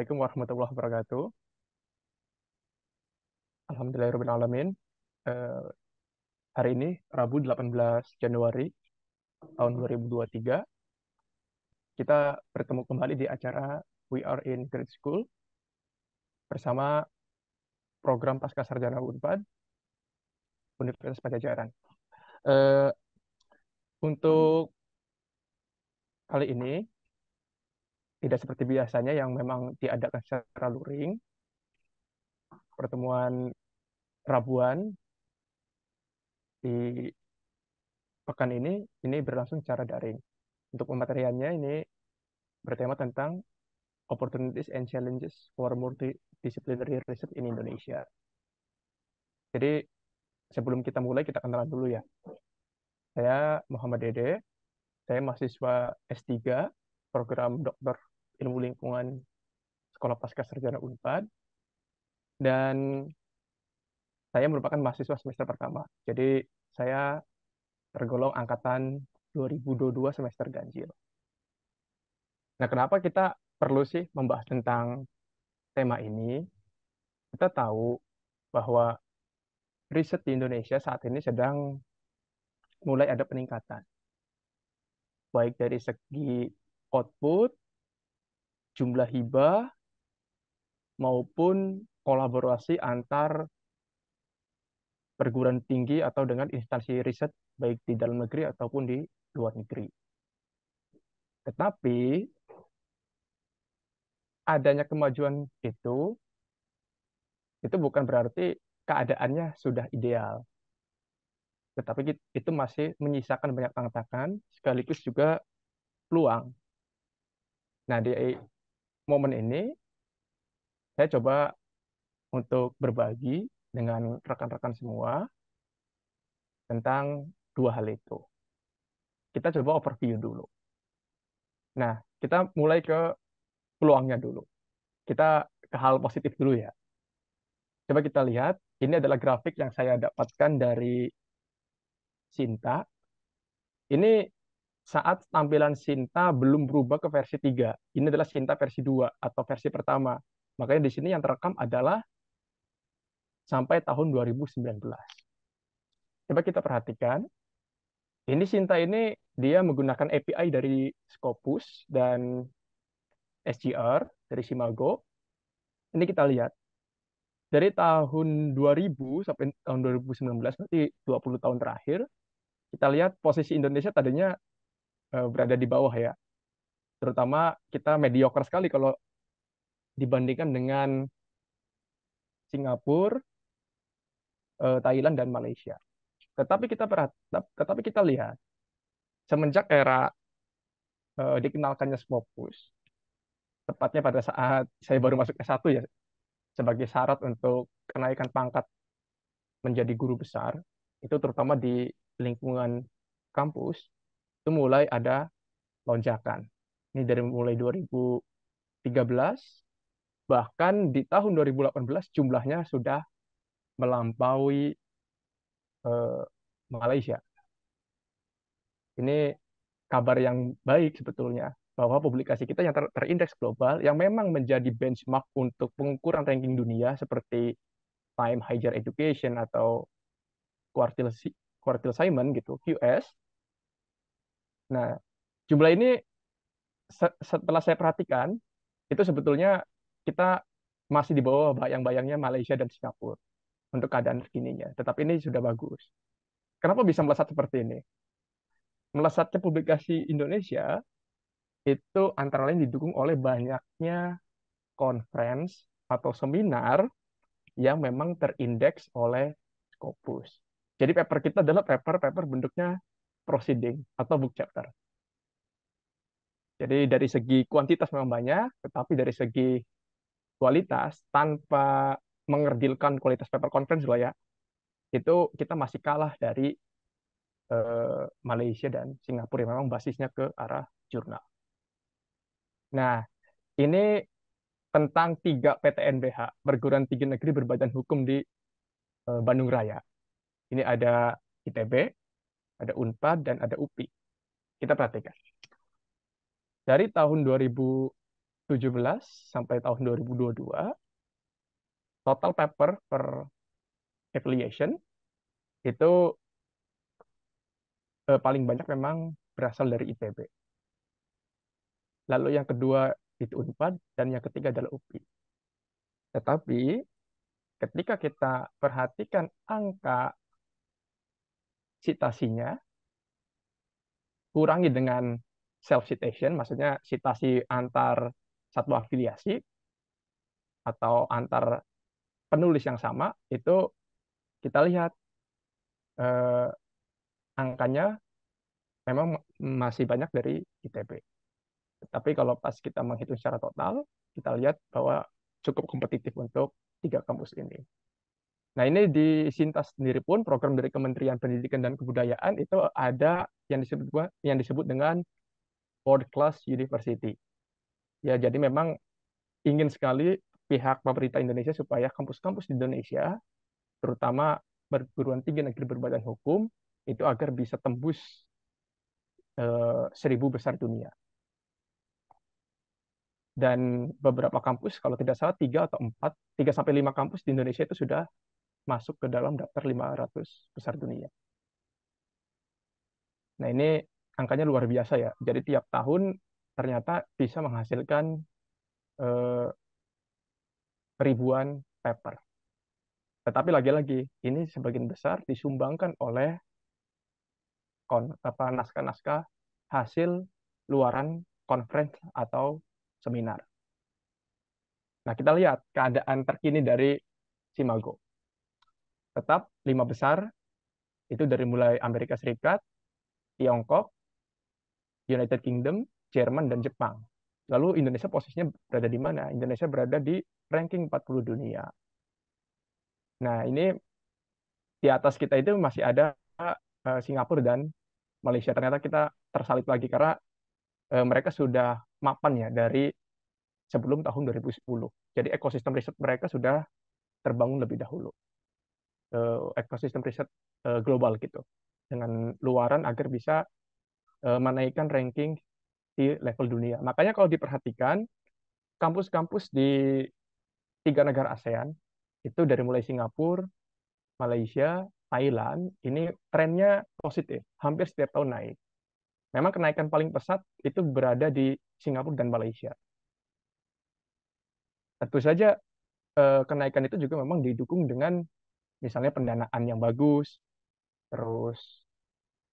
Assalamualaikum warahmatullahi wabarakatuh. Alhamdulillahirrahmanirrahim. Eh, Hari ini Rabu 18 Januari tahun 2023, kita bertemu kembali di acara We Are in Grade School bersama program Pascasarjana Unpad Universitas Pajajaran. Eh, untuk kali ini tidak seperti biasanya yang memang diadakan secara luring, pertemuan Rabuan di pekan ini berlangsung secara daring. Untuk pemateriannya ini bertema tentang Opportunities and Challenges for Multidisciplinary Research in Indonesia. Jadi sebelum kita mulai, kita kenalan dulu ya. Saya Muhammad Dede, saya mahasiswa S3 program Doktor Ilmu Lingkungan Sekolah Pascasarjana Unpad, dan saya merupakan mahasiswa semester pertama. Jadi saya tergolong angkatan 2022 semester ganjil. Nah, kenapa kita perlu sih membahas tentang tema ini? Kita tahu bahwa riset di Indonesia saat ini sedang mulai ada peningkatan, baik dari segi output, jumlah hibah, maupun kolaborasi antar perguruan tinggi atau dengan instansi riset, baik di dalam negeri ataupun di luar negeri. Tetapi adanya kemajuan itu bukan berarti keadaannya sudah ideal, tetapi itu masih menyisakan banyak tantangan sekaligus juga peluang. Nah, di momen ini saya coba untuk berbagi dengan rekan-rekan semua tentang dua hal itu. Kita coba overview dulu. Nah, kita mulai ke peluangnya dulu. Kita ke hal positif dulu ya. Coba kita lihat, ini adalah grafik yang saya dapatkan dari Sinta. Ini saat tampilan Sinta belum berubah ke versi 3. Ini adalah Sinta versi 2 atau versi pertama. Makanya di sini yang terekam adalah sampai tahun 2019. Coba kita perhatikan, ini Sinta ini dia menggunakan API dari Scopus dan SGR dari Simago. Ini kita lihat dari tahun 2000 sampai tahun 2019, berarti 20 tahun terakhir, kita lihat posisi Indonesia tadinya berada di bawah ya. Terutama kita mediocre sekali kalau dibandingkan dengan Singapura, Thailand dan Malaysia. Tetapi kita lihat semenjak era dikenalkannya Scopus, tepatnya pada saat saya baru masuk S1 ya, sebagai syarat untuk kenaikan pangkat menjadi guru besar, itu terutama di lingkungan kampus, itu mulai ada lonjakan. Ini dari mulai 2013, bahkan di tahun 2018 jumlahnya sudah melampaui eh, Malaysia. Ini kabar yang baik sebetulnya, bahwa publikasi kita yang terindeks global, yang memang menjadi benchmark untuk pengukuran ranking dunia seperti Time Higher Education atau Quartile, Quartile Simon gitu, QS. Nah, jumlah ini setelah saya perhatikan, itu sebetulnya kita masih di bawah bayang-bayangnya Malaysia dan Singapura untuk keadaan terkininya. Tetapi ini sudah bagus. Kenapa bisa melesat seperti ini? Melesatnya publikasi Indonesia itu antara lain didukung oleh banyaknya conference atau seminar yang memang terindeks oleh Scopus. Jadi paper kita adalah paper bentuknya proceeding atau book chapter. Jadi dari segi kuantitas memang banyak, tetapi dari segi kualitas tanpa mengerdilkan kualitas paper conference lah ya, itu kita masih kalah dari Malaysia dan Singapura yang memang basisnya ke arah jurnal. Nah, ini tentang 3 PTNBH, perguruan tinggi negeri berbadan hukum di Bandung Raya. Ini ada ITB, ada Unpad, dan ada UPI. Kita perhatikan. Dari tahun 2000 2017 sampai tahun 2022, total paper per affiliation itu paling banyak memang berasal dari ITB. Lalu yang kedua itu Unpad dan yang ketiga adalah UPI. Tetapi ketika kita perhatikan angka citasinya, kurangi dengan self citation, maksudnya citasi antar satu afiliasi atau antar penulis yang sama, itu kita lihat eh, angkanya memang masih banyak dari ITB. Tapi kalau pas kita menghitung secara total, kita lihat bahwa cukup kompetitif untuk tiga kampus ini. Nah, ini di Sintas sendiri pun program dari Kementerian Pendidikan dan Kebudayaan itu ada yang disebut dengan World Class University. Ya, jadi memang ingin sekali pihak pemerintah Indonesia supaya kampus-kampus di Indonesia, terutama perguruan tinggi negeri berbadan hukum, itu agar bisa tembus 1.000 besar dunia. Dan beberapa kampus, kalau tidak salah 3 sampai 5 kampus di Indonesia itu sudah masuk ke dalam daftar 500 besar dunia. Nah, ini angkanya luar biasa ya. Jadi tiap tahun ternyata bisa menghasilkan eh, ribuan paper. Tetapi lagi-lagi, ini sebagian besar disumbangkan oleh naskah-naskah hasil luaran conference atau seminar. Nah, kita lihat keadaan terkini dari Simago. Tetap 5 besar, itu dari mulai Amerika Serikat, Tiongkok, United Kingdom, Jerman, dan Jepang. Lalu Indonesia posisinya berada di mana? Indonesia berada di ranking 40 dunia. Nah, ini di atas kita itu masih ada Singapura dan Malaysia. Ternyata kita tersalip lagi karena mereka sudah mapan ya dari sebelum tahun 2010. Jadi ekosistem riset mereka sudah terbangun lebih dahulu. Ekosistem riset global gitu. Dengan luaran agar bisa menaikkan ranking di level dunia. Makanya kalau diperhatikan, kampus-kampus di 3 negara ASEAN, itu dari mulai Singapura, Malaysia, Thailand, ini trennya positif, hampir setiap tahun naik. Memang kenaikan paling pesat itu berada di Singapura dan Malaysia. Tentu saja kenaikan itu juga memang didukung dengan misalnya pendanaan yang bagus, terus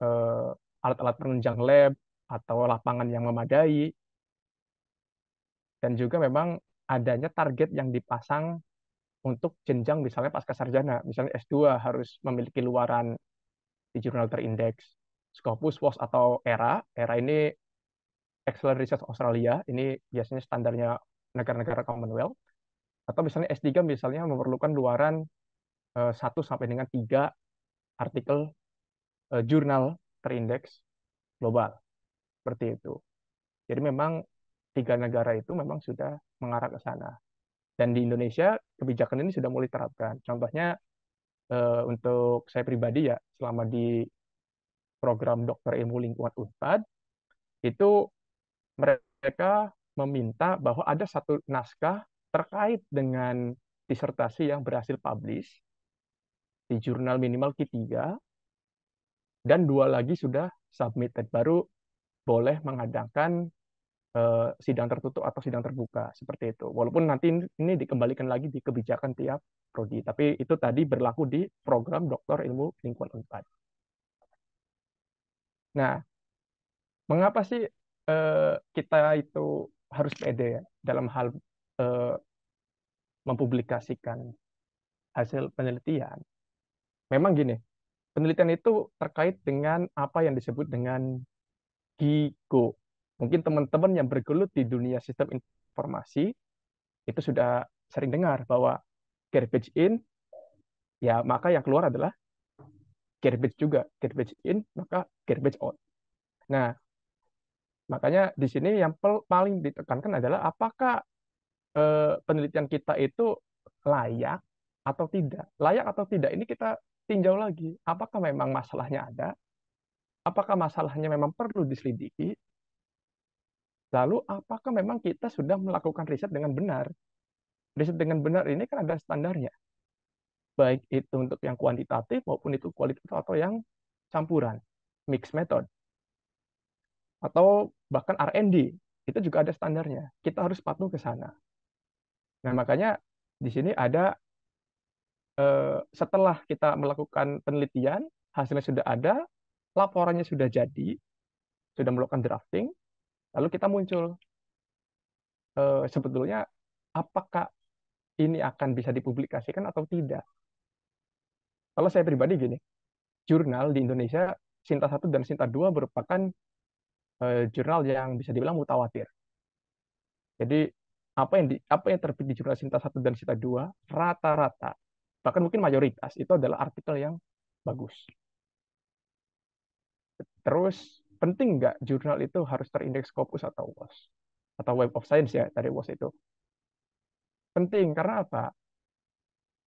eh, alat-alat penunjang lab atau lapangan yang memadai, dan juga memang adanya target yang dipasang untuk jenjang misalnya pasca sarjana. Misalnya S2 harus memiliki luaran di jurnal terindeks, Scopus, PLOS, atau ERA. ERA ini Excellent Research Australia, ini biasanya standarnya negara-negara Commonwealth. Atau misalnya S3 misalnya memerlukan luaran 1 sampai dengan 3 artikel jurnal terindeks global. Seperti itu. Jadi memang 3 negara itu memang sudah mengarah ke sana. Dan di Indonesia kebijakan ini sudah mulai diterapkan. Contohnya untuk saya pribadi ya, selama di program Dokter Ilmu Lingkungan Unpad, itu mereka meminta bahwa ada satu naskah terkait dengan disertasi yang berhasil publish di jurnal minimal Q3, dan 2 lagi sudah submitted, baru boleh mengadakan sidang tertutup atau sidang terbuka seperti itu. Walaupun nanti ini dikembalikan lagi di kebijakan tiap prodi, tapi itu tadi berlaku di program Doktor Ilmu Lingkungan Unpad. Nah, mengapa sih kita itu harus pede ya dalam hal eh, mempublikasikan hasil penelitian? Memang gini, penelitian itu terkait dengan apa yang disebut dengan GIGO. Mungkin teman-teman yang bergelut di dunia sistem informasi itu sudah sering dengar bahwa garbage in, ya maka yang keluar adalah garbage juga. Garbage in, maka garbage out. Nah, makanya di sini yang paling ditekankan adalah apakah penelitian kita itu layak atau tidak. Layak atau tidak ini kita tinjau lagi. Apakah memang masalahnya ada? Apakah masalahnya memang perlu diselidiki? Lalu apakah memang kita sudah melakukan riset dengan benar? Riset dengan benar ini kan ada standarnya, baik itu untuk yang kuantitatif maupun itu kualitatif atau yang campuran, mixed method, atau bahkan R&D, itu juga ada standarnya. Kita harus patuh ke sana. Nah, makanya di sini ada setelah kita melakukan penelitian, hasilnya sudah ada, laporannya sudah jadi, sudah melakukan drafting, lalu kita muncul sebetulnya apakah ini akan bisa dipublikasikan atau tidak. Kalau saya pribadi gini, jurnal di Indonesia Sinta 1 dan Sinta 2 merupakan jurnal yang bisa dibilang mutawatir. Jadi apa yang terbit di jurnal Sinta 1 dan Sinta 2 rata-rata, bahkan mungkin mayoritas itu adalah artikel yang bagus. Terus penting nggak jurnal itu harus terindeks Scopus atau WOS atau Web of Science ya dari WOS itu? Penting karena apa?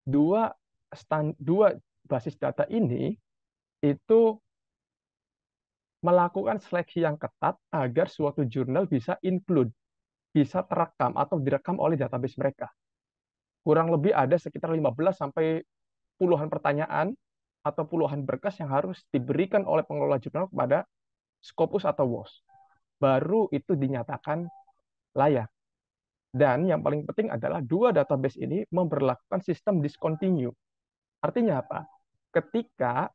Dua basis data ini itu melakukan seleksi yang ketat agar suatu jurnal bisa include, bisa terekam atau direkam oleh database mereka. Kurang lebih ada sekitar 15 sampai puluhan pertanyaan atau puluhan berkas yang harus diberikan oleh pengelola jurnal kepada Scopus atau WOS. Baru itu dinyatakan layak. Dan yang paling penting adalah dua database ini memperlakukan sistem discontinue. Artinya apa? Ketika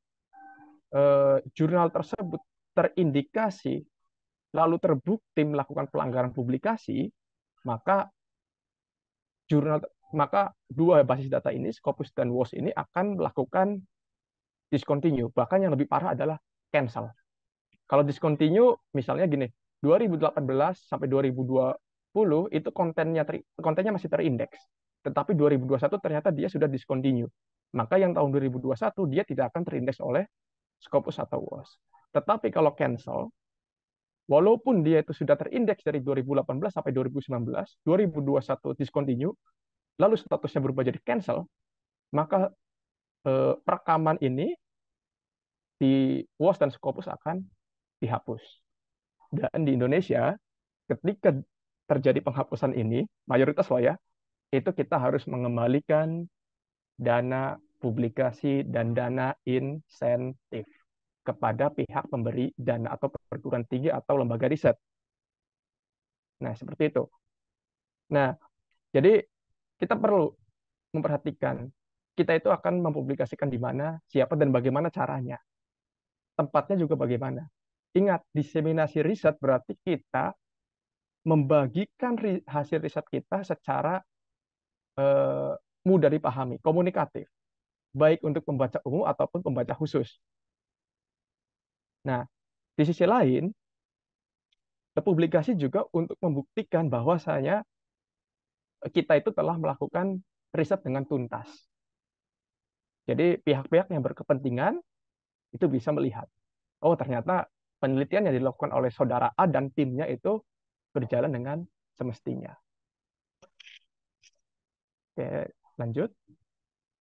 jurnal tersebut terindikasi lalu terbukti melakukan pelanggaran publikasi, maka jurnal maka dua basis data ini, Scopus dan WOS ini akan melakukan discontinue. Bahkan yang lebih parah adalah cancel. Kalau discontinue, misalnya gini, 2018 sampai 2020 itu kontennya masih terindeks. Tetapi 2021 ternyata dia sudah discontinue. Maka yang tahun 2021 dia tidak akan terindeks oleh Scopus atau WOS. Tetapi kalau cancel, walaupun dia itu sudah terindeks dari 2018 sampai 2019, 2021 discontinue, lalu statusnya berubah jadi cancel, maka perekaman ini di WOS dan Scopus akan dihapus. Dan di Indonesia, ketika terjadi penghapusan ini, mayoritas lah ya, itu kita harus mengembalikan dana publikasi dan dana insentif kepada pihak pemberi dana atau perguruan tinggi atau lembaga riset. Nah, seperti itu. Nah, jadi kita perlu memperhatikan kita itu akan mempublikasikan di mana, siapa, dan bagaimana caranya. Tempatnya juga bagaimana. Ingat, diseminasi riset berarti kita membagikan hasil riset kita secara eh, mudah dipahami, komunikatif, baik untuk pembaca umum ataupun pembaca khusus. Nah, di sisi lain, publikasi juga untuk membuktikan bahwasanya kita itu telah melakukan riset dengan tuntas. Jadi pihak-pihak yang berkepentingan itu bisa melihat, oh ternyata penelitian yang dilakukan oleh saudara A dan timnya itu berjalan dengan semestinya. Oke, lanjut.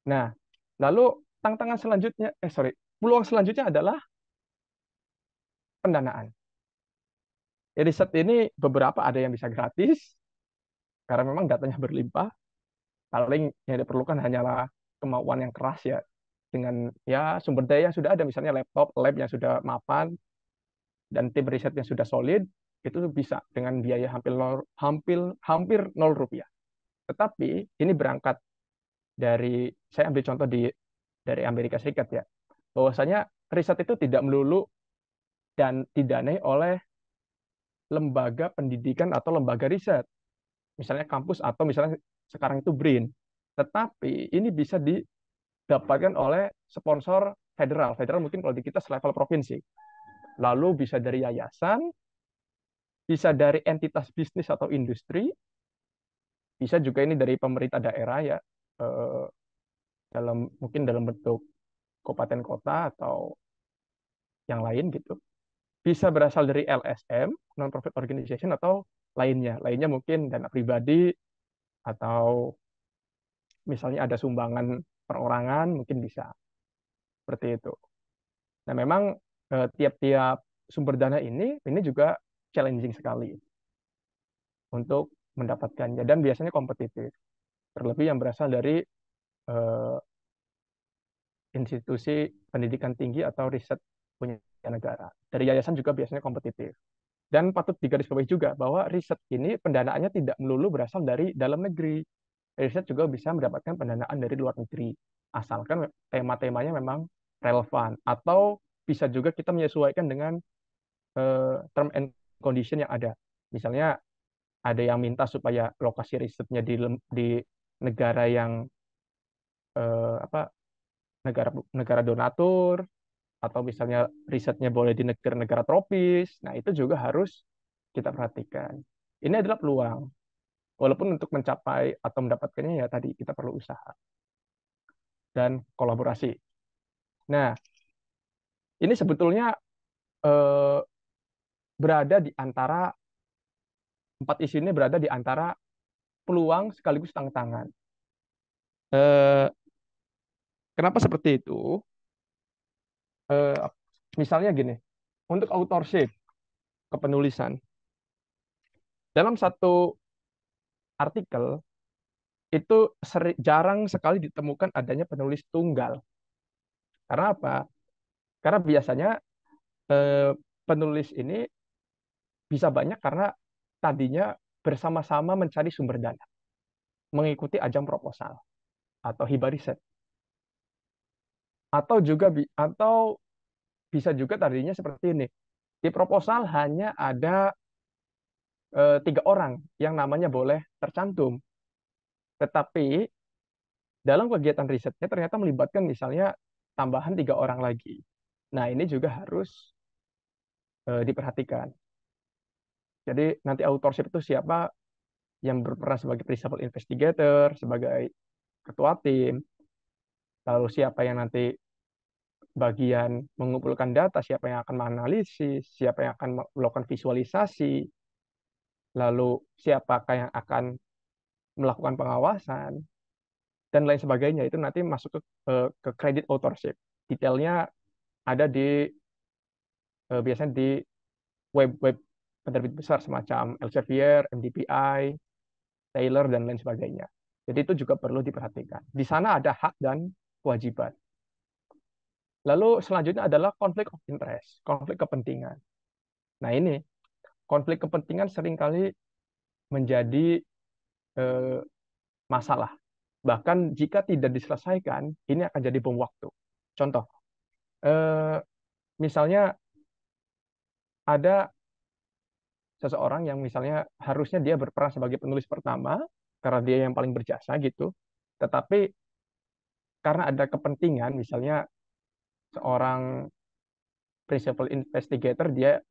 Nah, lalu tantangan selanjutnya, peluang selanjutnya adalah pendanaan. Ya, riset ini beberapa ada yang bisa gratis, karena memang datanya berlimpah. Paling yang diperlukan hanyalah kemauan yang keras ya, dengan ya sumber daya yang sudah ada, misalnya laptop, lab yang sudah mapan, dan tim riset yang sudah solid, itu bisa dengan biaya hampir 0 rupiah. Tetapi ini berangkat dari, saya ambil contoh dari Amerika Serikat ya, bahwasanya riset itu tidak melulu dan didanai oleh lembaga pendidikan atau lembaga riset, misalnya kampus atau misalnya sekarang itu BRIN. Tetapi ini bisa didapatkan oleh sponsor federal. Federal mungkin kalau di kita selevel provinsi. Lalu bisa dari yayasan, bisa dari entitas bisnis atau industri, bisa juga ini dari pemerintah daerah ya, eh, mungkin dalam bentuk kabupaten kota atau yang lain gitu. Bisa berasal dari LSM, non-profit organization, atau lainnya. Lainnya mungkin dana pribadi, atau misalnya ada sumbangan perorangan, mungkin bisa seperti itu. Nah, memang tiap-tiap sumber dana ini juga challenging sekali. untuk mendapatkannya dan biasanya kompetitif. Terlebih yang berasal dari eh, institusi pendidikan tinggi atau riset punya negara. Dari yayasan juga biasanya kompetitif. Dan patut digarisbawahi juga bahwa riset ini pendanaannya tidak melulu berasal dari dalam negeri. Riset juga bisa mendapatkan pendanaan dari luar negeri. Asalkan tema-temanya memang relevan. Atau bisa juga kita menyesuaikan dengan term and condition yang ada. Misalnya ada yang minta supaya lokasi risetnya di negara yang apa negara negara donatur atau misalnya risetnya boleh di negara-negara tropis. Nah, itu juga harus kita perhatikan. Ini adalah peluang. Walaupun untuk mencapai atau mendapatkannya ya tadi kita perlu usaha dan kolaborasi. Nah, ini sebetulnya eh, berada di antara empat isu ini berada di antara peluang sekaligus tantangan. Eh, Kenapa seperti itu? Eh, Misalnya gini, untuk authorship kepenulisan dalam satu artikel itu jarang sekali ditemukan adanya penulis tunggal. Karena apa? Karena biasanya eh, penulis ini bisa banyak karena tadinya bersama-sama mencari sumber dana, mengikuti ajang proposal atau hibah riset, atau bisa juga tadinya seperti ini. Di proposal hanya ada 3 orang yang namanya boleh tercantum, tetapi dalam kegiatan risetnya ternyata melibatkan misalnya tambahan 3 orang lagi. Nah, ini juga harus diperhatikan. Jadi nanti authorship itu siapa yang berperan sebagai principal investigator, sebagai ketua tim, lalu siapa yang nanti bagian mengumpulkan data, siapa yang akan menganalisis, siapa yang akan melakukan visualisasi, lalu siapakah yang akan melakukan pengawasan, dan lain sebagainya. Itu nanti masuk ke credit authorship. Detailnya ada biasanya di web-web penerbit besar semacam Elsevier, MDPI, Taylor, dan lain sebagainya. Jadi itu juga perlu diperhatikan. Di sana ada hak dan kewajiban. Lalu selanjutnya adalah konflik of interest, konflik kepentingan. Nah ini, konflik kepentingan seringkali menjadi eh, masalah. Bahkan jika tidak diselesaikan, ini akan jadi bom waktu. Contoh, eh, misalnya ada seseorang yang misalnya harusnya dia berperan sebagai penulis pertama, karena dia yang paling berjasa gitu, tetapi karena ada kepentingan, misalnya seorang principal investigator dia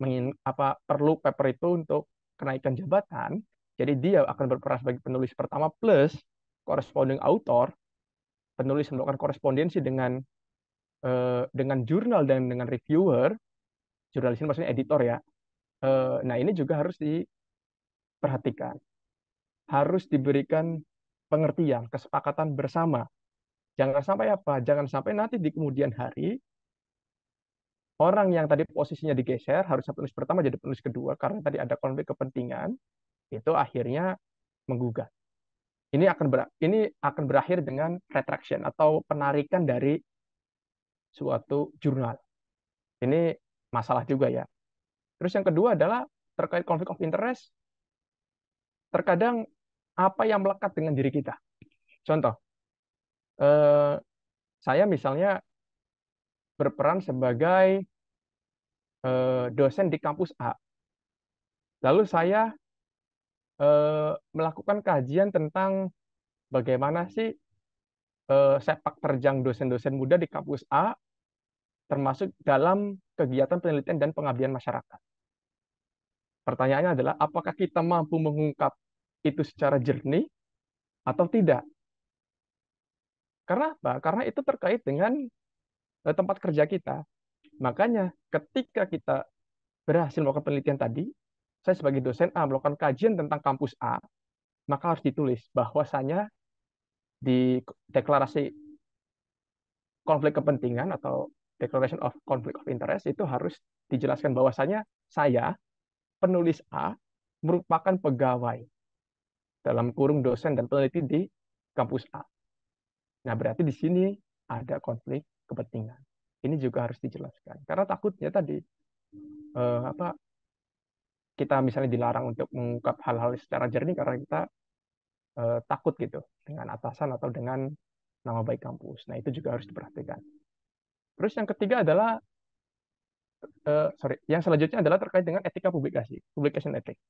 perlu paper itu untuk kenaikan jabatan, jadi dia akan berperan sebagai penulis pertama plus corresponding author, penulis melakukan korespondensi dengan jurnal dan dengan reviewer, jurnalis ini maksudnya editor ya. Nah ini juga harus diperhatikan, harus diberikan pengertian, kesepakatan bersama. Jangan sampai apa? Jangan sampai nanti di kemudian hari orang yang tadi posisinya digeser harusnya penulis pertama jadi penulis kedua karena tadi ada konflik kepentingan, itu akhirnya menggugat. Ini akan berakhir dengan retraction atau penarikan dari suatu jurnal. Ini masalah juga ya. Terus yang kedua adalah terkait konflik of interest, terkadang apa yang melekat dengan diri kita. Contoh, eh, saya misalnya berperan sebagai dosen di kampus A. Lalu saya melakukan kajian tentang bagaimana sih sepak terjang dosen-dosen muda di kampus A, termasuk dalam kegiatan penelitian dan pengabdian masyarakat. Pertanyaannya adalah, apakah kita mampu mengungkap itu secara jernih atau tidak? Karena apa? Karena itu terkait dengan tempat kerja kita. Makanya ketika kita berhasil melakukan penelitian tadi, saya sebagai dosen A melakukan kajian tentang kampus A, maka harus ditulis bahwasanya di deklarasi konflik kepentingan atau declaration of conflict of interest itu harus dijelaskan bahwasanya saya penulis A merupakan pegawai dalam kurung dosen dan peneliti di kampus A. Nah, berarti di sini ada konflik kepentingan. Ini juga harus dijelaskan. Karena takutnya tadi apa kita misalnya dilarang untuk mengungkap hal-hal secara jernih karena kita takut gitu dengan atasan atau dengan nama baik kampus. Nah, itu juga harus diperhatikan. Terus yang ketiga adalah sorry, yang selanjutnya adalah terkait dengan etika publikasi, publication ethics.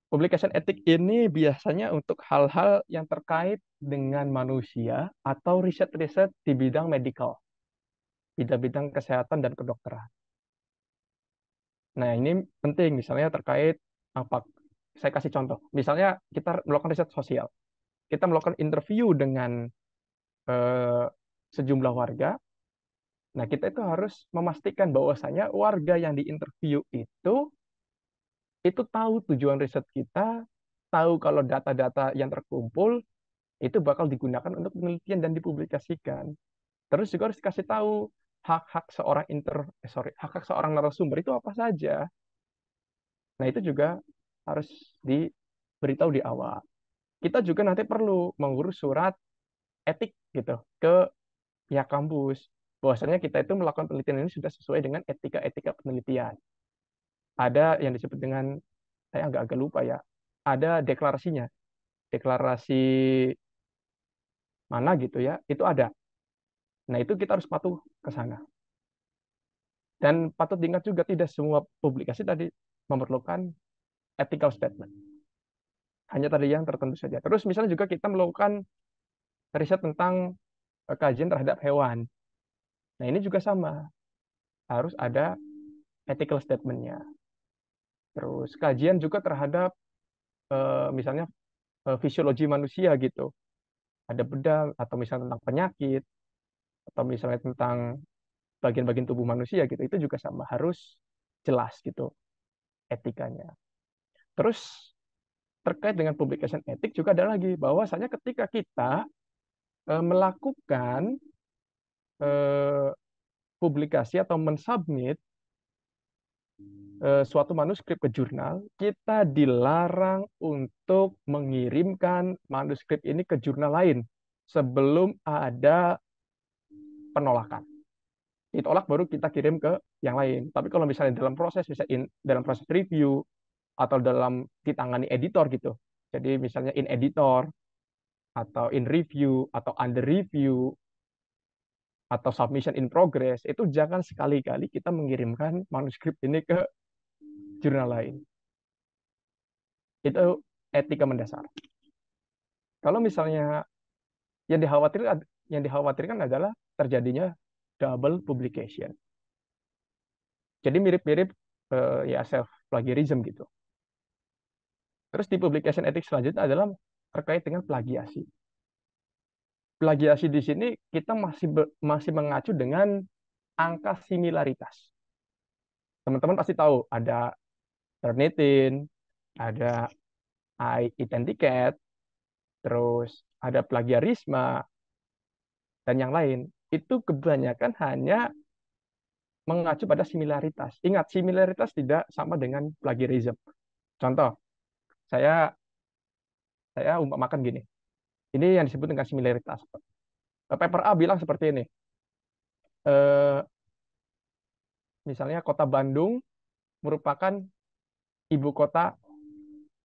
Publication ethics ini biasanya untuk hal-hal yang terkait dengan manusia atau riset-riset di bidang medical, bidang-bidang kesehatan dan kedokteran. Nah, ini penting misalnya terkait apa? Saya kasih contoh. Misalnya kita melakukan riset sosial, kita melakukan interview dengan eh, sejumlah warga. Nah, kita itu harus memastikan bahwasanya warga yang diinterview itu tahu tujuan riset kita, tahu kalau data-data yang terkumpul itu bakal digunakan untuk penelitian dan dipublikasikan. Terus juga harus kasih tahu hak-hak seorang hak-hak seorang narasumber itu apa saja. Nah, itu juga harus diberitahu di awal. Kita juga nanti perlu mengurus surat etik gitu ke pihak kampus. Bahwasanya kita itu melakukan penelitian ini sudah sesuai dengan etika-etika penelitian. Ada yang disebut dengan, saya agak-agak lupa ya, ada deklarasinya. Deklarasi mana gitu ya, itu ada. Nah, itu kita harus patuh ke sana. Dan patut diingat juga tidak semua publikasi tadi memerlukan ethical statement. Hanya tadi yang tertentu saja. Terus misalnya juga kita melakukan riset tentang kajian terhadap hewan. Nah, ini juga sama. Harus ada ethical statement-nya. Terus kajian juga terhadap misalnya fisiologi manusia gitu. Ada bedah atau misalnya tentang penyakit atau misalnya tentang bagian-bagian tubuh manusia gitu. Itu juga sama. Harus jelas gitu etikanya. Terus terkait dengan publication etik juga ada lagi bahwasanya ketika kita melakukan eh, publikasi atau mensubmit suatu manuskrip ke jurnal, kita dilarang untuk mengirimkan manuskrip ini ke jurnal lain sebelum ada penolakan. Ditolak baru kita kirim ke yang lain. Tapi kalau misalnya dalam proses, dalam proses review atau dalam ditangani editor gitu. Jadi misalnya in editor atau in review atau under review atau submission in progress, itu jangan sekali-kali kita mengirimkan manuskrip ini ke jurnal lain. Itu etika mendasar. Kalau misalnya yang dikhawatirkan adalah terjadinya double publication. Jadi mirip-mirip ya self plagiarism gitu. Terus di publication ethics selanjutnya adalah terkait dengan plagiasi. Plagiasi di sini kita masih mengacu dengan angka similaritas. Teman-teman pasti tahu ada Turnitin, ada iTenticat, terus ada plagiarisme, dan yang lain. Itu kebanyakan hanya mengacu pada similaritas. Ingat, similaritas tidak sama dengan plagiarism. Contoh, saya saya umpamakan gini. Ini yang disebut dengan similaritas. Paper A bilang seperti ini. Eh, Misalnya kota Bandung merupakan ibu kota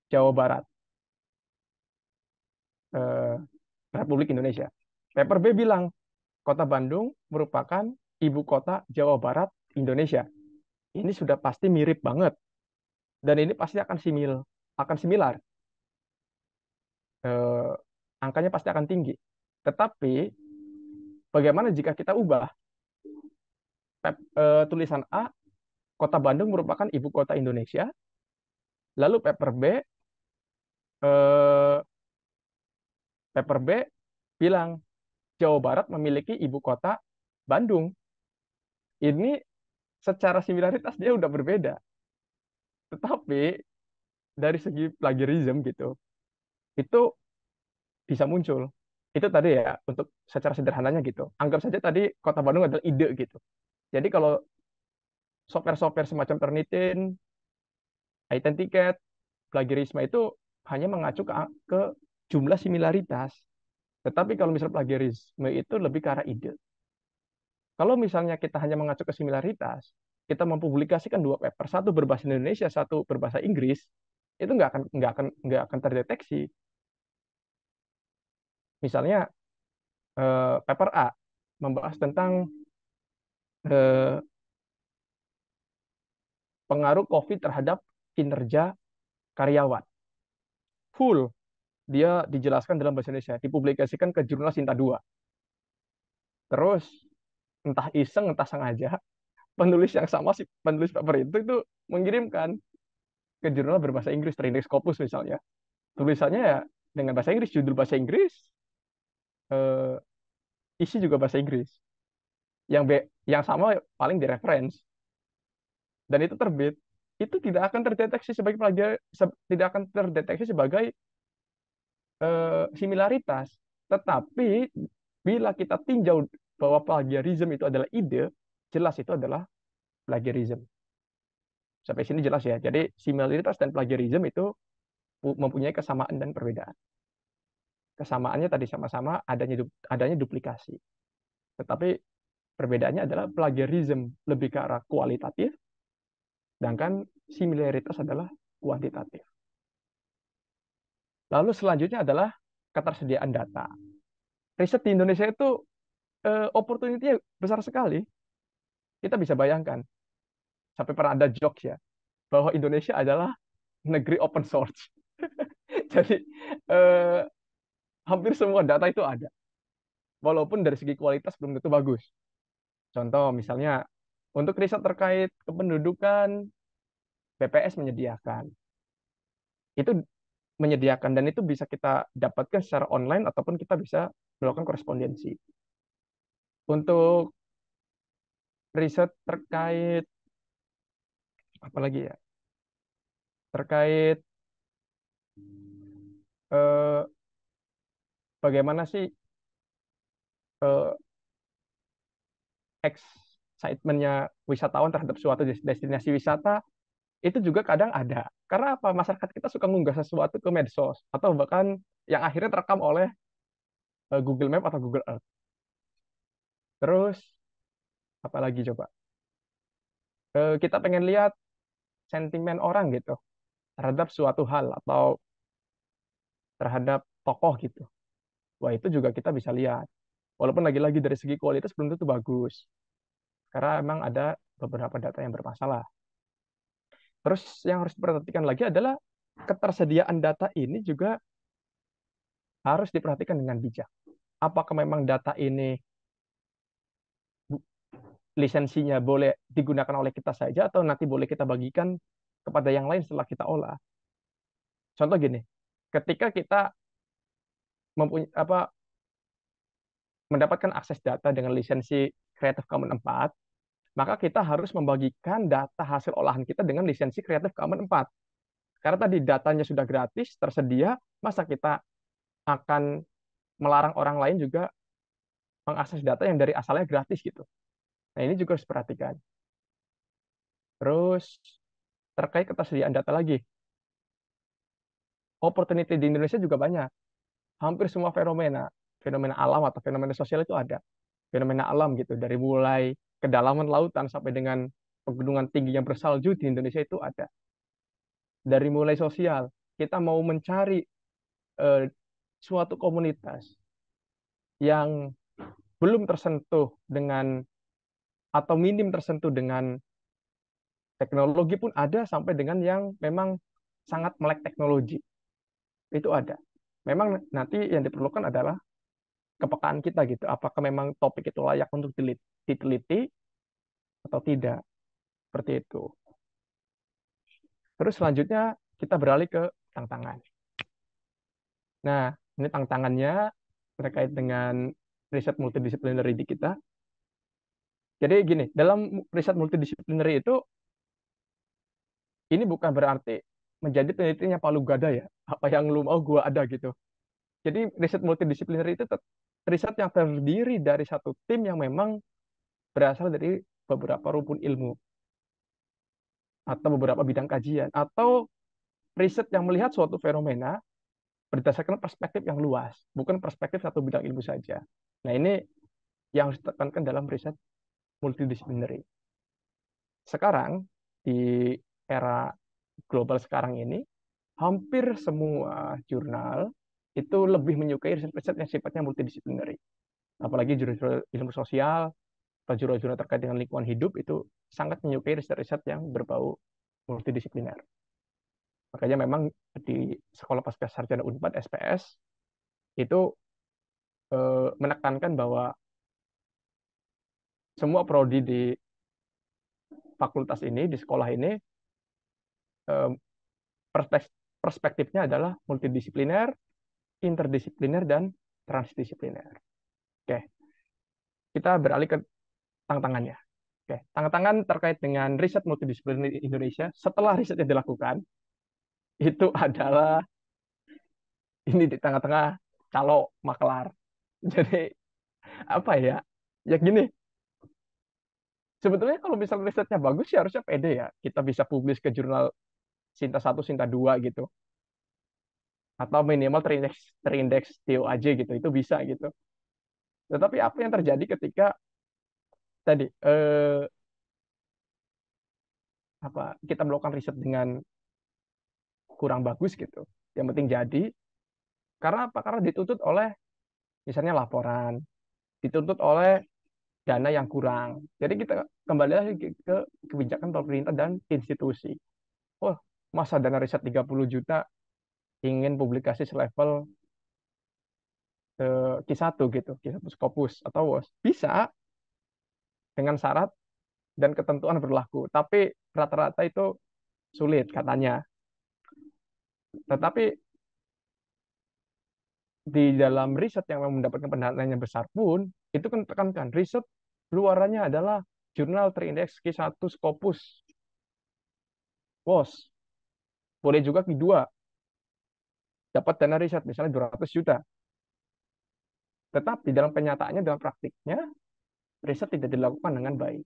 Jawa Barat, eh, Republik Indonesia. Paper B bilang kota Bandung merupakan ibu kota Jawa Barat Indonesia. Ini sudah pasti mirip banget dan ini pasti akan similar. Eh, Angkanya pasti akan tinggi. Tetapi bagaimana jika kita ubah tulisan A, kota Bandung merupakan ibu kota Indonesia, lalu eh, paper B bilang Jawa Barat memiliki ibu kota Bandung. Ini secara similaritas dia udah berbeda. Tetapi dari segi plagiarism gitu, itu bisa muncul. Itu tadi ya, untuk secara sederhananya gitu. Anggap saja tadi kota Bandung adalah ide gitu. Jadi kalau software-software semacam Turnitin Ticket, plagiarisme itu hanya mengacu ke jumlah similaritas. Tetapi kalau misalnya plagiarisme itu lebih ke arah ide. Kalau misalnya kita hanya mengacu ke similaritas, kita mempublikasikan dua paper, satu berbahasa Indonesia, satu berbahasa Inggris, itu nggak akan terdeteksi. Misalnya paper A membahas tentang eh, pengaruh COVID terhadap kinerja karyawan. Full dia dijelaskan dalam bahasa Indonesia, dipublikasikan ke jurnal Sinta 2. Terus entah iseng entah sengaja penulis yang sama si penulis paper itu mengirimkan ke jurnal berbahasa Inggris, Trindix Scopus misalnya. Tulisannya ya dengan bahasa Inggris, judul bahasa Inggris, eh, isi juga bahasa Inggris. Yang sama paling di reference dan itu terbit. Itu tidak akan terdeteksi sebagai tidak akan terdeteksi sebagai similaritas. Tetapi bila kita tinjau bahwa plagiarisme itu adalah ide, jelas itu adalah plagiarisme. Sampai sini jelas ya. Jadi similaritas dan plagiarisme itu mempunyai kesamaan dan perbedaan. Kesamaannya tadi sama-sama adanya duplikasi. Tetapi perbedaannya adalah plagiarisme lebih ke arah kualitatif, sedangkan similaritas adalah kuantitatif. Lalu selanjutnya adalah ketersediaan data. Riset di Indonesia itu opportunity-nya besar sekali. Kita bisa bayangkan, sampai pernah ada jokes ya, bahwa Indonesia adalah negeri open source. Jadi eh, hampir semua data itu ada, walaupun dari segi kualitas belum tentu bagus. Contoh misalnya, untuk riset terkait kependudukan, BPS menyediakan. Itu menyediakan dan itu bisa kita dapatkan secara online ataupun kita bisa melakukan korespondensi. Untuk riset terkait apa lagi ya? Terkait eh, bagaimana sih eh, excitement-nya wisatawan terhadap suatu destinasi wisata itu juga kadang ada. Karena apa? Masyarakat kita suka mengunggah sesuatu ke medsos atau bahkan yang akhirnya terekam oleh Google Map atau Google Earth. Terus apa lagi coba? Kita pengen lihat sentimen orang gitu terhadap suatu hal atau terhadap tokoh gitu. Wah, itu juga kita bisa lihat. Walaupun lagi-lagi dari segi kualitas belum tentu bagus. Karena emang ada beberapa data yang bermasalah. Terus yang harus diperhatikan lagi adalah ketersediaan data ini juga harus diperhatikan dengan bijak. Apakah memang data ini lisensinya boleh digunakan oleh kita saja atau nanti boleh kita bagikan kepada yang lain setelah kita olah. Contoh gini, ketika kita mendapatkan akses data dengan lisensi Creative Commons 4, maka kita harus membagikan data hasil olahan kita dengan lisensi Creative Commons 4. Karena tadi datanya sudah gratis, tersedia, masa kita akan melarang orang lain juga mengakses data yang dari asalnya gratis gitu. Nah, ini juga harus diperhatikan. Terus terkait ketersediaan data lagi, opportunity di Indonesia juga banyak. Hampir semua fenomena alam atau fenomena sosial itu ada. Fenomena alam gitu, dari mulai kedalaman lautan sampai dengan pegunungan tinggi yang bersalju di Indonesia itu ada. Dari mulai sosial, kita mau mencari eh, suatu komunitas yang belum tersentuh dengan atau minim tersentuh dengan teknologi pun ada sampai dengan yang memang sangat melek teknologi. Itu ada. Memang nanti yang diperlukan adalah kepekaan kita gitu. Apakah memang topik itu layak untuk diteliti atau tidak? Seperti itu. Terus selanjutnya kita beralih ke tantangan. Nah, ini tantangannya terkait dengan riset multidisciplinary di kita. Jadi gini, dalam riset multidisciplinary itu ini bukan berarti menjadi penelitinya palu gada ya. Apa yang lu mau gua ada gitu. Jadi riset multidisciplinary itu riset yang terdiri dari satu tim yang memang berasal dari beberapa rumpun ilmu. atau beberapa bidang kajian, atau riset yang melihat suatu fenomena berdasarkan perspektif yang luas, bukan perspektif satu bidang ilmu saja. Nah, ini yang harus ditekankan dalam riset multidisipliner. Sekarang, di era global sekarang ini, hampir semua jurnal itu lebih menyukai riset-riset yang sifatnya multidisipliner. Apalagi jurnal ilmu sosial atau jurnal-jurnal terkait dengan lingkungan hidup itu sangat menyukai riset-riset yang berbau multidisipliner. Makanya memang di Sekolah Pasca Sarjana Unpad SPS itu menekankan bahwa semua prodi di fakultas ini, di sekolah ini, eh, perspektifnya adalah multidisipliner, interdisipliner, dan transdisipliner. Oke, kita beralih ke tantangannya. Oke, tantangan terkait dengan riset multidisipliner di Indonesia setelah riset yang dilakukan itu adalah ini di tengah-tengah calo makelar. Jadi apa ya? Ya gini, sebetulnya kalau misalnya risetnya bagus ya harusnya pede ya. Kita bisa publis ke jurnal Sinta satu, Sinta 2 gitu. Atau minimal terindeks TOAJ gitu. Itu bisa gitu. Tetapi apa yang terjadi ketika tadi apa kita melakukan riset dengan kurang bagus gitu. Yang penting jadi karena apa? Karena dituntut oleh misalnya laporan, dituntut oleh dana yang kurang. Jadi kita kembali lagi ke kebijakan pemerintah dan institusi. Oh, masa dana riset 30 juta ingin publikasi selevel Q1 gitu, Q1 Scopus atau WOS. Bisa dengan syarat dan ketentuan berlaku, tapi rata-rata itu sulit katanya. Tetapi di dalam riset yang memang mendapatkan pendanaan yang besar pun, itu kan tekankan, riset luarannya adalah jurnal terindeks Q1 Scopus, WOS. Boleh juga Q2, dapat dana riset misalnya 200 juta. Tetapi dalam kenyataannya, dalam praktiknya, riset tidak dilakukan dengan baik.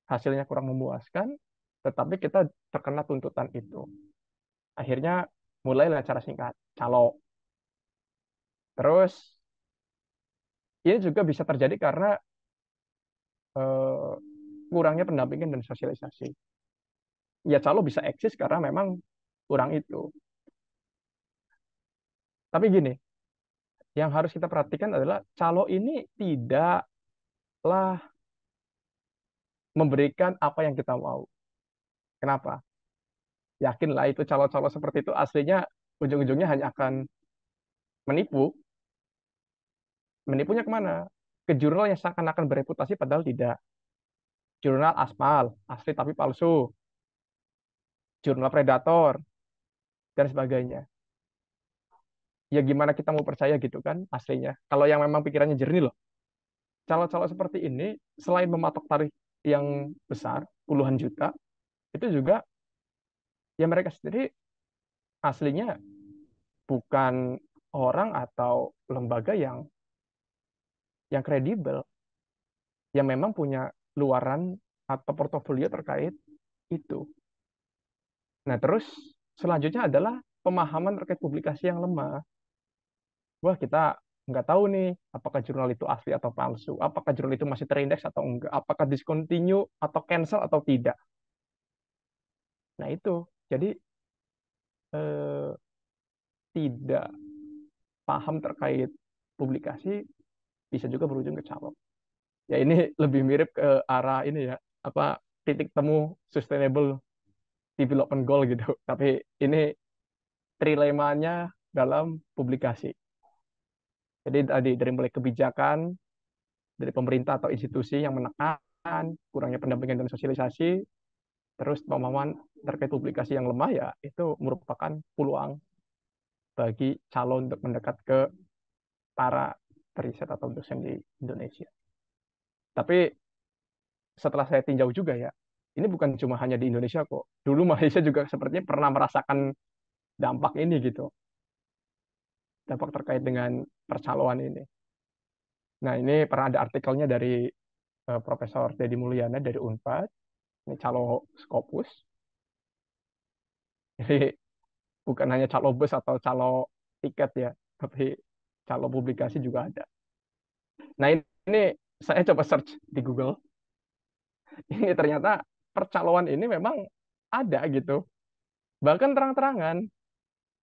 Hasilnya kurang memuaskan, tetapi kita terkena tuntutan itu. Akhirnya mulailah cara singkat, calo. Terus ini juga bisa terjadi karena eh, kurangnya pendampingan dan sosialisasi. Ya calo bisa eksis karena memang kurang itu. Tapi gini, yang harus kita perhatikan adalah calo ini tidaklah memberikan apa yang kita mau. Kenapa? Yakinlah itu calo-calo seperti itu aslinya ujung-ujungnya hanya akan menipu. Menipunya kemana? Ke jurnal yang seakan-akan bereputasi padahal tidak. Jurnal aspal, asli tapi palsu. Jurnal predator, dan sebagainya. Ya gimana kita mau percaya gitu kan aslinya. Kalau yang memang pikirannya jernih loh. Calo-calo seperti ini, selain mematok tarif yang besar, puluhan juta, itu juga ya mereka sendiri aslinya bukan orang atau lembaga yang kredibel, yang memang punya luaran atau portofolio terkait itu. Nah, terus selanjutnya adalah pemahaman terkait publikasi yang lemah. Wah, kita nggak tahu nih, apakah jurnal itu asli atau palsu, apakah jurnal itu masih terindeks atau enggak, apakah discontinue atau cancel atau tidak. Nah, itu. Jadi, eh, tidak paham terkait publikasi bisa juga berujung ke calok. Ya, ini lebih mirip ke arah ini ya, apa titik temu sustainable development goal gitu. Tapi ini trilemanya dalam publikasi. Jadi tadi dari mulai kebijakan dari pemerintah atau institusi yang menekan kurangnya pendampingan dan sosialisasi, terus pemahaman terkait publikasi yang lemah ya itu merupakan peluang bagi calon untuk mendekat ke para periset atau dosen di Indonesia. Tapi setelah saya tinjau juga ya, ini bukan cuma hanya di Indonesia kok. Dulu Malaysia juga sepertinya pernah merasakan dampak ini gitu, dampak terkait dengan percaloan ini. Nah, ini pernah ada artikelnya dari Profesor Dedi Mulyana dari Unpad, ini calo Scopus. Jadi bukan hanya calo bus atau calo tiket ya, tapi calo publikasi juga ada. Nah ini saya coba search di Google, ini ternyata percaloan ini memang ada gitu, bahkan terang-terangan.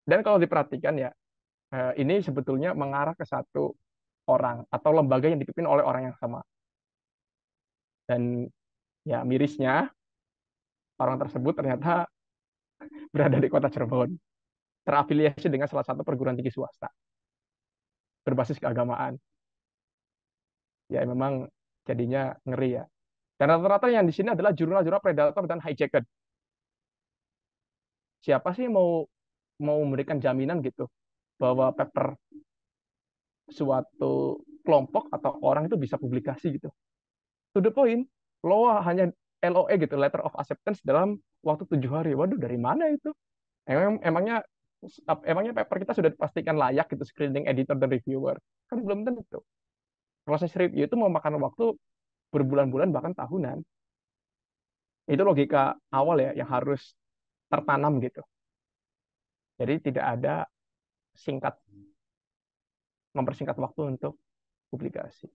Dan kalau diperhatikan ya, ini sebetulnya mengarah ke satu orang atau lembaga yang dipimpin oleh orang yang sama. Dan ya mirisnya, orang tersebut ternyata berada di kota Cirebon, terafiliasi dengan salah satu perguruan tinggi swasta berbasis keagamaan. Ya memang jadinya ngeri ya. Dan rata-rata yang di sini adalah jurnal-jurnal predator dan hijacker. Siapa sih mau mau memberikan jaminan gitu bahwa paper suatu kelompok atau orang itu bisa publikasi gitu. To the point, lo hanya LOE gitu, letter of acceptance dalam waktu 7 hari. Waduh, dari mana itu? Emangnya emangnya paper kita sudah dipastikan layak gitu screening editor dan reviewer? Kan belum tentu. Proses review itu memakan waktu berbulan-bulan bahkan tahunan. Itu logika awal ya yang harus tertanam gitu. Jadi tidak ada singkat mempersingkat waktu untuk publikasi.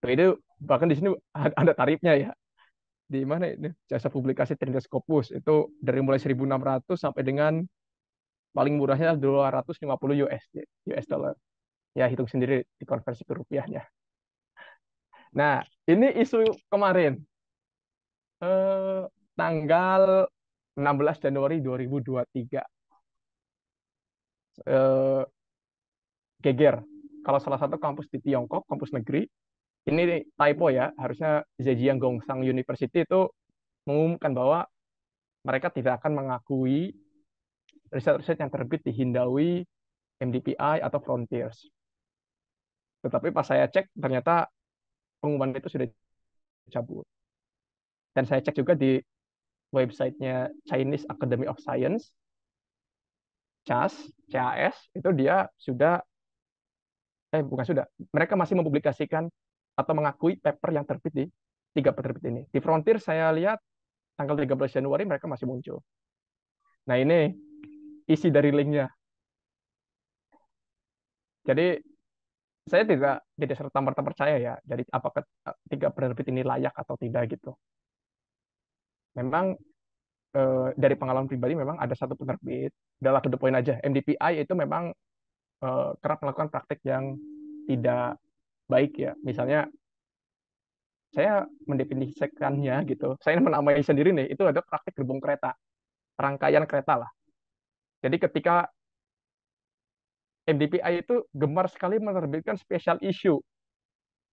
Nah, itu bahkan di sini ada tarifnya ya. Di mana ini? Jasa publikasi Trinitas Scopus itu dari mulai 1.600 sampai dengan paling murahnya 250 US dollar. Ya hitung sendiri dikonversi ke rupiahnya. Nah, ini isu kemarin eh, tanggal 16 Januari 2023 eh, geger. Kalau salah satu kampus di Tiongkok, kampus negeri, ini typo ya, harusnya Zhejiang Gongsang University itu mengumumkan bahwa mereka tidak akan mengakui riset-riset yang terbit di Hindawi, MDPI, atau Frontiers. Tetapi pas saya cek, ternyata pengumuman itu sudah dicabut. Dan saya cek juga di websitenya Chinese Academy of Science, CAS, CAS, itu dia sudah, bukan sudah, mereka masih mempublikasikan atau mengakui paper yang terbit di tiga penerbit ini. Di Frontier saya lihat tanggal 13 Januari mereka masih muncul. Nah ini isi dari linknya. Jadi saya tidak serta-merta percaya ya dari apakah tiga penerbit ini layak atau tidak gitu. Memang dari pengalaman pribadi memang ada satu penerbit, adalah to the point aja. MDPI itu memang kerap melakukan praktik yang tidak baik ya. Misalnya saya mendefinisikannya gitu. Saya menamai sendiri nih, itu ada praktik gerbong kereta, rangkaian kereta lah. Jadi ketika MDPI itu gemar sekali menerbitkan special issue.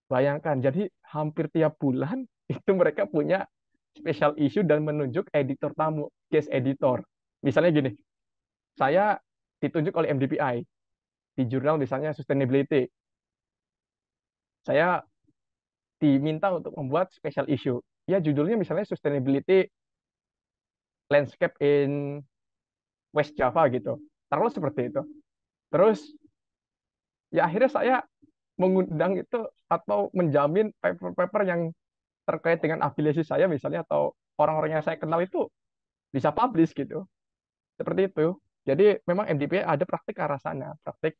Bayangkan, jadi hampir tiap bulan itu mereka punya special issue dan menunjuk editor tamu, guest editor. Misalnya gini, saya ditunjuk oleh MDPI di jurnal misalnya sustainability. Saya diminta untuk membuat special issue. Ya judulnya misalnya sustainability landscape in West Java gitu. Taruhlah seperti itu. Terus ya akhirnya saya mengundang itu atau menjamin paper-paper yang terkait dengan afiliasi saya misalnya atau orang-orang yang saya kenal itu bisa publish gitu. Seperti itu. Jadi memang MDP ada praktik ke arah sana, praktik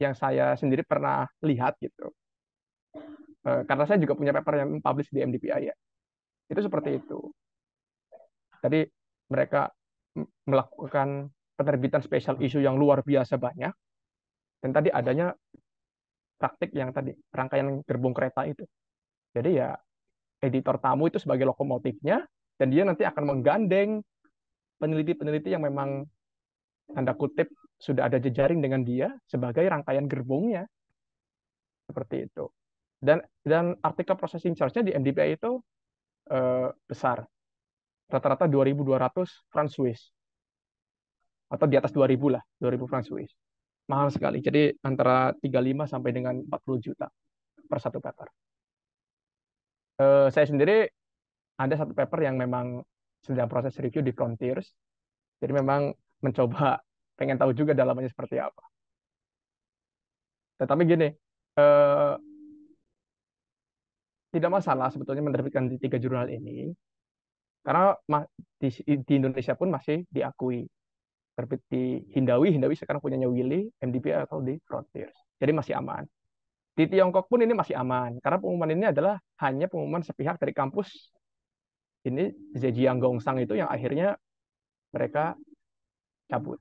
yang saya sendiri pernah lihat gitu. Karena saya juga punya paper yang publish di MDPI ya. Itu seperti itu. Jadi mereka melakukan penerbitan special issue yang luar biasa banyak dan tadi adanya praktik yang tadi rangkaian gerbong kereta itu. Jadi ya editor tamu itu sebagai lokomotifnya dan dia nanti akan menggandeng peneliti-peneliti yang memang tanda kutip sudah ada jejaring dengan dia sebagai rangkaian gerbongnya seperti itu. Dan artikel processing charge-nya di MDPI itu besar. Rata-rata 2.200 franc Swiss atau di atas 2.000 lah, 2.000 franc Swiss. Mahal sekali. Jadi antara 35 sampai dengan 40 juta per satu paper. Saya sendiri ada satu paper yang memang sedang proses review di Frontiers. Jadi memang mencoba pengen tahu juga dalamannya seperti apa. Tetapi gini, eh, tidak masalah sebetulnya menerbitkan di tiga jurnal ini, Karena di Indonesia pun masih diakui. Terbit di Hindawi, Hindawi sekarang punyanya Willy, MDB atau di Frontiers. Jadi masih aman. Di Tiongkok pun ini masih aman, karena pengumuman ini adalah hanya pengumuman sepihak dari kampus ini Zhejiang Gongsang itu yang akhirnya mereka cabut.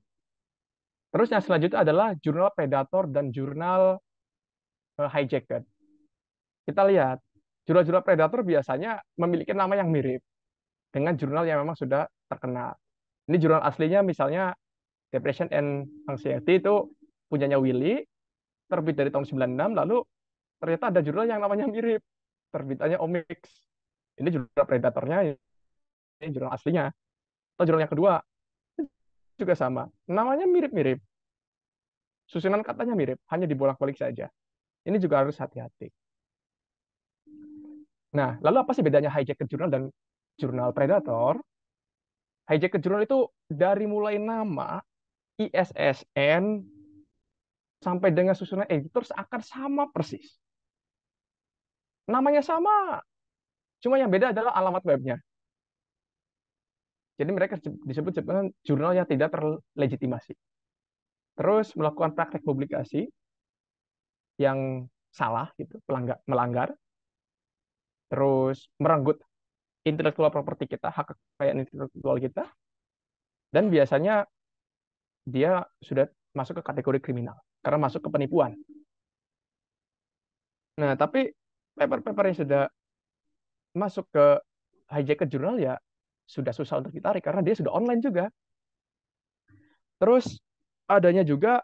Terus yang selanjutnya adalah jurnal Predator dan jurnal Hijacker. Kita lihat, jurnal-jurnal Predator biasanya memiliki nama yang mirip dengan jurnal yang memang sudah terkenal. Ini jurnal aslinya misalnya Depression and Anxiety itu punyanya Willy, terbit dari tahun 96, lalu ternyata ada jurnal yang namanya mirip, terbitannya Omics. Ini jurnal Predatornya, ini jurnal aslinya. Atau jurnal yang kedua, juga sama. Namanya mirip-mirip, susunan katanya mirip, hanya dibolak-balik saja. Ini juga harus hati-hati. Nah, lalu apa sih bedanya hijacker jurnal dan jurnal Predator? Hijacker jurnal itu dari mulai nama, ISSN, sampai dengan susunan editor akan sama persis. Namanya sama, cuma yang beda adalah alamat webnya. Jadi mereka disebut jurnal yang tidak terlegitimasi. Terus melakukan praktek publikasi yang salah, gitu, melanggar, terus merenggut intellectual property kita, hak kekayaan intelektual kita, dan biasanya dia sudah masuk ke kategori kriminal karena masuk ke penipuan. Nah, tapi paper-paper yang sudah masuk ke hijacker jurnal ya sudah susah untuk ditarik karena dia sudah online juga. Terus adanya juga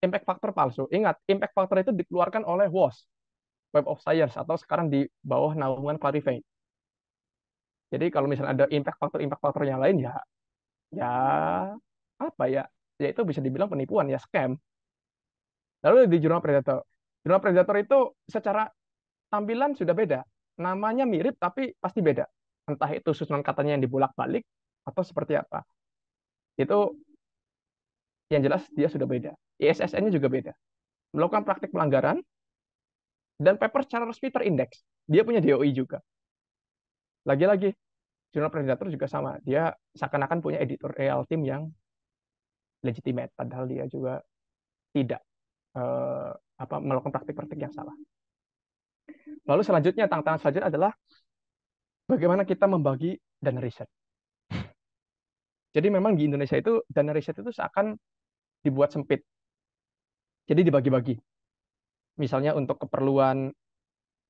impact factor palsu. Ingat, impact factor itu dikeluarkan oleh WOS, Web of Science, atau sekarang di bawah naungan Clarivate. Jadi kalau misalnya ada impact factor yang lain ya ya apa ya? Ya itu bisa dibilang penipuan ya, scam. Lalu di jurnal Predator. Jurnal Predator itu secara tampilan sudah beda. Namanya mirip tapi pasti beda. Entah itu susunan katanya yang dibolak-balik atau seperti apa. Itu yang jelas dia sudah beda. ISSN-nya juga beda. Melakukan praktik pelanggaran dan paper secara resmi terindeks. Dia punya DOI juga. Lagi-lagi, jurnal Predator juga sama. Dia seakan-akan punya editorial tim yang legitimate, padahal dia juga tidak melakukan praktik-praktik yang salah. Lalu selanjutnya, tantangan selanjutnya adalah bagaimana kita membagi dana riset. Jadi memang di Indonesia itu dana riset itu seakan dibuat sempit. Jadi dibagi-bagi. Misalnya untuk keperluan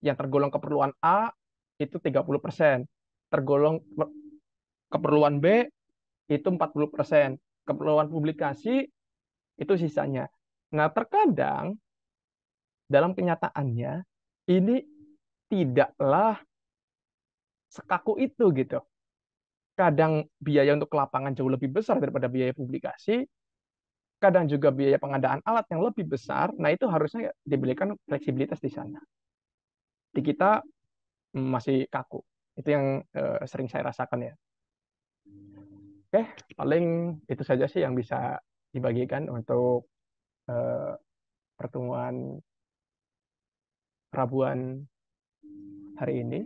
yang tergolong keperluan A itu 30%. Tergolong keperluan B itu 40%. Keperluan publikasi itu sisanya. Nah, terkadang dalam kenyataannya ini tidaklah sekaku itu gitu. Kadang biaya untuk lapangan jauh lebih besar daripada biaya publikasi, kadang juga biaya pengadaan alat yang lebih besar. Nah, itu harusnya diberikan fleksibilitas di sana. Di kita masih kaku. Itu yang sering saya rasakan ya. Oke, paling itu saja sih yang bisa dibagikan untuk eh, pertemuan Rabuan hari ini.